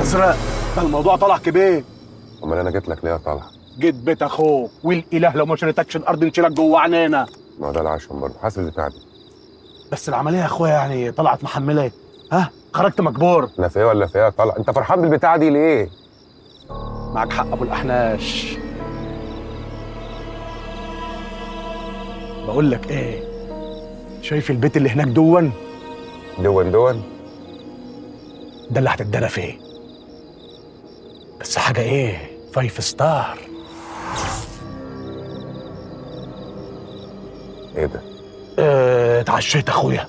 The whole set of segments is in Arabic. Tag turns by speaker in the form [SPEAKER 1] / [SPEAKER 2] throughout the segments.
[SPEAKER 1] ازرق، ده الموضوع طلع كبير.
[SPEAKER 2] امال انا جيت لك ليه يا طلعت؟
[SPEAKER 1] جيت بيت اخوك، والاله لو ما شريتكش الارض نشيلك جوه عينينا.
[SPEAKER 2] ما هو ده العشم برضه، حاسب البتاع دي.
[SPEAKER 1] بس العمليه يا اخويا يعني طلعت محمله. ها خرجت مجبور.
[SPEAKER 2] لا في ايه ولا في ايه يا طلعت؟ انت فرحان بالبتاعه دي ليه؟
[SPEAKER 1] معك حق ابو الاحناش. بقول لك ايه، شايف البيت اللي هناك دون؟
[SPEAKER 2] دون
[SPEAKER 1] ده اللي هتتدرى فيه، بس حاجه ايه، 5 ستار.
[SPEAKER 2] ايه ده؟
[SPEAKER 1] اتعشيت اخويا.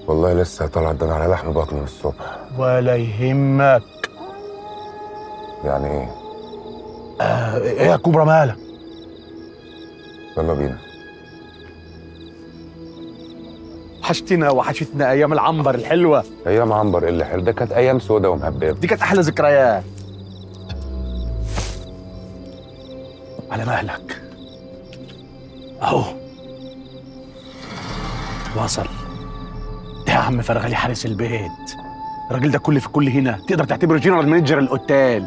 [SPEAKER 2] والله لسه طلعت، ده انا على لحم بطني من الصبح.
[SPEAKER 1] ولا يهمك.
[SPEAKER 2] يعني ايه؟
[SPEAKER 1] ايه يا كوبرا مالك؟
[SPEAKER 2] يلا بينا.
[SPEAKER 1] وحشتنا وحشتنا ايام العنبر الحلوه.
[SPEAKER 2] ايام عنبر ايه اللي حلو؟ ده كانت ايام سودا ومهببه.
[SPEAKER 1] دي كانت احلى ذكريات. على مهلك اهو وصل. ده يا عم فرغلي حارس البيت. الراجل ده كل في كل هنا، تقدر تعتبره جنرال مانجر الاوتيل.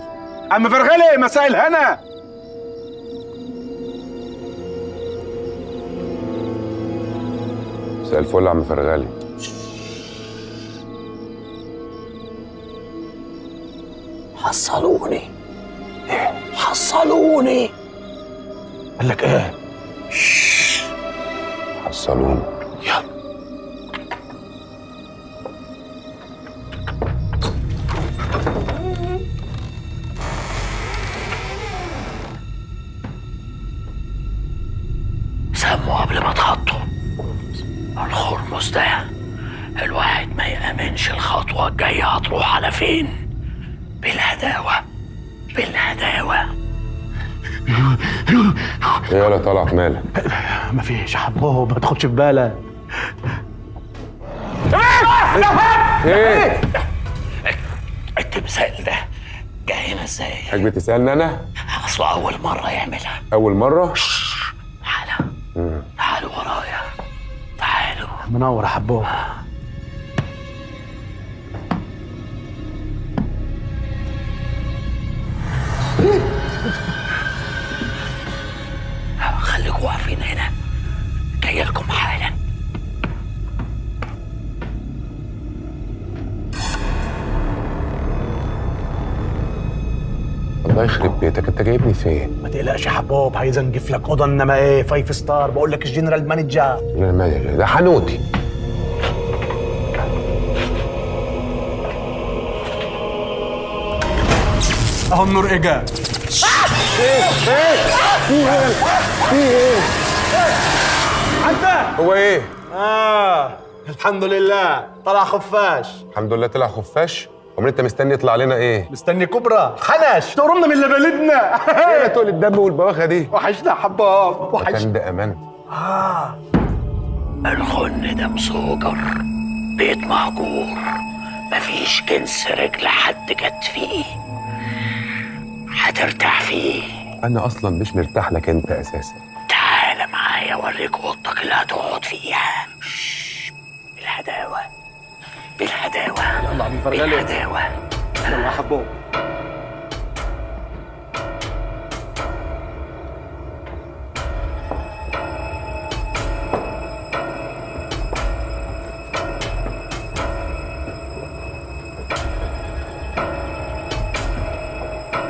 [SPEAKER 1] عم فرغلي مساء الهنا.
[SPEAKER 2] مساء الفل يا عم فرغالي.
[SPEAKER 1] حصلوني. حصلوني. قال لك ايه؟
[SPEAKER 2] حصلوني.
[SPEAKER 1] يلا.
[SPEAKER 3] سموا قبل ما تخطوا. الخرمس ده الواحد ما يأمنش الخطوة الجاية هتروح على فين. بالهداوة بالهداوة.
[SPEAKER 2] ايه يلا طلعت مالك؟
[SPEAKER 1] مفيش يا حبوب، ما تاخدش في بالك.
[SPEAKER 2] ايه؟
[SPEAKER 3] التمثال ده جاي هنا ازاي؟
[SPEAKER 2] حضرتك بتسألني انا؟
[SPEAKER 3] اصله أول مرة يعملها.
[SPEAKER 2] أول مرة؟
[SPEAKER 3] تعالى تعالوا ورايا، تعالوا.
[SPEAKER 1] منور يا حبوب.
[SPEAKER 3] خليكوا واقفين هنا، جاي لكم حالا.
[SPEAKER 2] الله يخرب بيتك، انت جايبني فين؟
[SPEAKER 1] ما تقلقش يا حبوب، عايز انجف لك اوضه، انما ايه 5 ستار. بقول لك الجنرال مانجر.
[SPEAKER 2] ده حنوتي.
[SPEAKER 1] اهو النور اجا. عدى.
[SPEAKER 2] هو ايه؟
[SPEAKER 1] الحمد لله طلع خفاش.
[SPEAKER 2] الحمد لله طلع خفاش. امال انت مستني يطلع لنا ايه؟
[SPEAKER 1] مستني كبرى حنش تقرمنا من اللي بلدنا.
[SPEAKER 2] ايه تقول الدم والبواخه دي؟
[SPEAKER 1] وحشنا يا حباب، وحشنا.
[SPEAKER 2] كان ده امان.
[SPEAKER 3] الخن ده مسوجر، بيت مهجور، مفيش جنس رجل حد جت فيه. هترتاح فيه.
[SPEAKER 2] انا اصلا مش مرتاح لك انت اساسا.
[SPEAKER 3] تعال معايا اوريك اوضتك اللي هتقعد فيها. بالهداوة بالهداوة.
[SPEAKER 1] يلا عم فرغلي.
[SPEAKER 3] بالهداوة.
[SPEAKER 1] يلا يا حباب.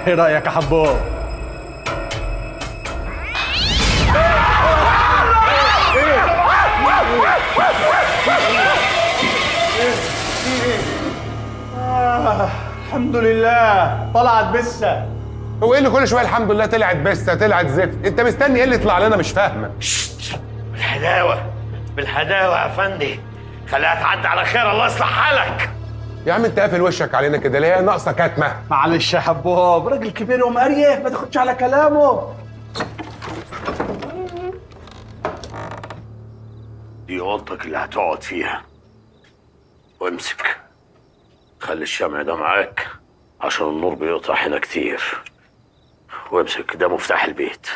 [SPEAKER 1] ايه رايك يا حباب؟ الحمد لله طلعت بسه.
[SPEAKER 2] هو ايه اللي كل شويه الحمد لله طلعت بسه طلعت زفت؟ انت مستني ايه اللي يطلع لنا؟ مش فاهمه.
[SPEAKER 3] بالهداوة بالهداوة يا فندي، خليها تعدي على خير، الله يصلح حالك.
[SPEAKER 2] يا عم انت قافل وشك علينا كده ليه؟ هي ناقصه كاتمه.
[SPEAKER 1] معلش يا حباب، راجل كبير ومقريف، ما تاخدش على كلامه.
[SPEAKER 3] دي اوضتك اللي هتقعد فيها، وامسك خلي الشمع ده معاك عشان النور بيقطع هنا كتير. وامسك ده مفتاح البيت.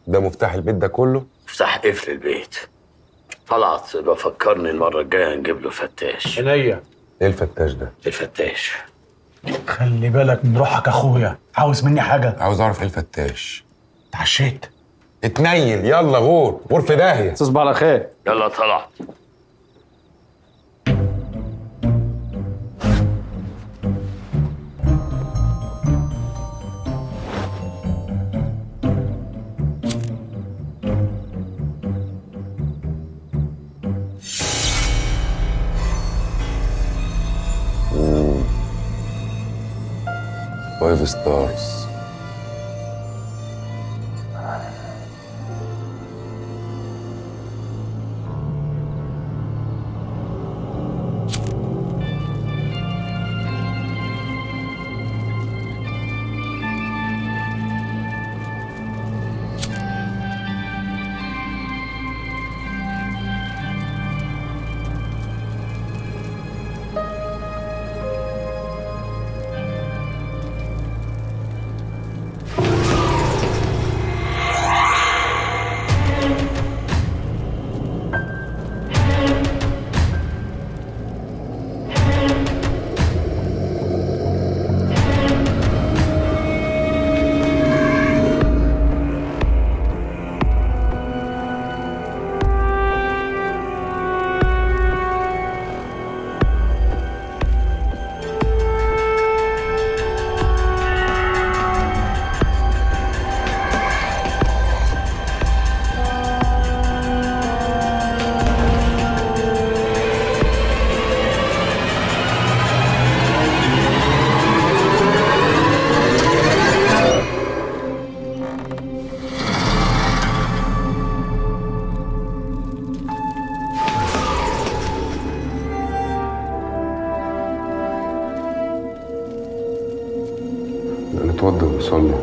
[SPEAKER 2] ده مفتاح البيت ده كله؟
[SPEAKER 3] مفتاح قفل البيت. طلعت بفكرني المرة الجاية نجيب له فتاش.
[SPEAKER 1] عينيا.
[SPEAKER 2] ايه الفتاش ده؟
[SPEAKER 3] الفتاش.
[SPEAKER 1] خلي بالك من روحك اخويا. عاوز مني حاجه؟
[SPEAKER 2] عاوز اعرف ايه الفتاش.
[SPEAKER 1] اتعشيت.
[SPEAKER 2] اتنيل يلا، غور في داهيه.
[SPEAKER 1] تصبح على خير.
[SPEAKER 3] يلا طلعت.
[SPEAKER 2] فايف ستارز. نتوضى ونصلي.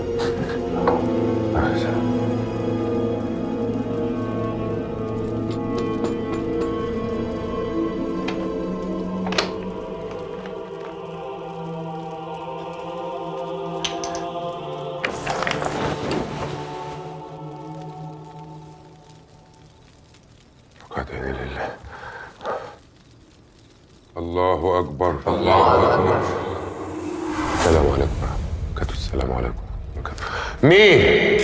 [SPEAKER 2] ركعتين لله. الله أكبر الله أكبر. السلام عليكم ورحمة الله وبركاته. السلام عليكم ورحمة الله وبركاته. مين؟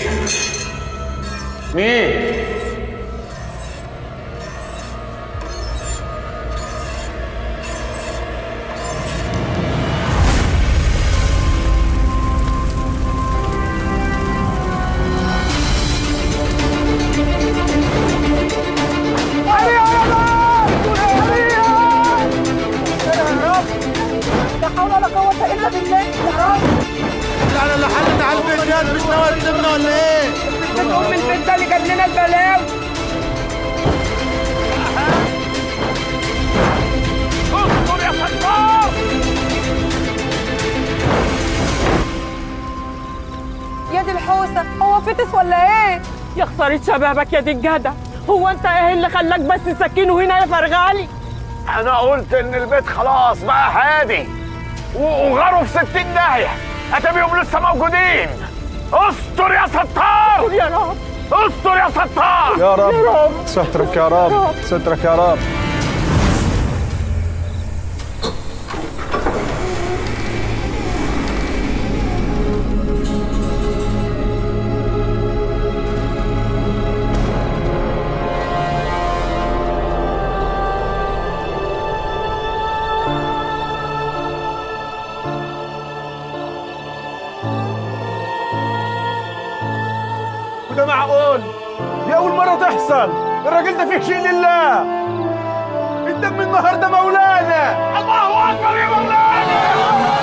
[SPEAKER 4] على اللي حلت على البيت ده مش ناوي تسيبنا ولا ايه؟
[SPEAKER 5] بتقوم من البيت ده اللي جاب لنا البلاوي. اصبر يا ستار.
[SPEAKER 6] يا دي الحوسه، هو فتس ولا ايه؟
[SPEAKER 5] يا خسارة شبابك يا دي الجدع، هو انت ايه اللي خلاك بس تسكنه هنا يا فرغالي؟
[SPEAKER 3] انا قلت ان البيت خلاص بقى هادي وغاروا في 60 داهيه، اتابيهم لسه موجودين. استر يا ستار.
[SPEAKER 5] يا رب
[SPEAKER 3] استر يا ستار.
[SPEAKER 1] يا رب سترك يا رب، سترك يا رب. وده معقول؟ دي أول مرة تحصل. الراجل ده فيه شيء لله. الدم النهارده مولانا.
[SPEAKER 3] الله اكبر يا مولانا.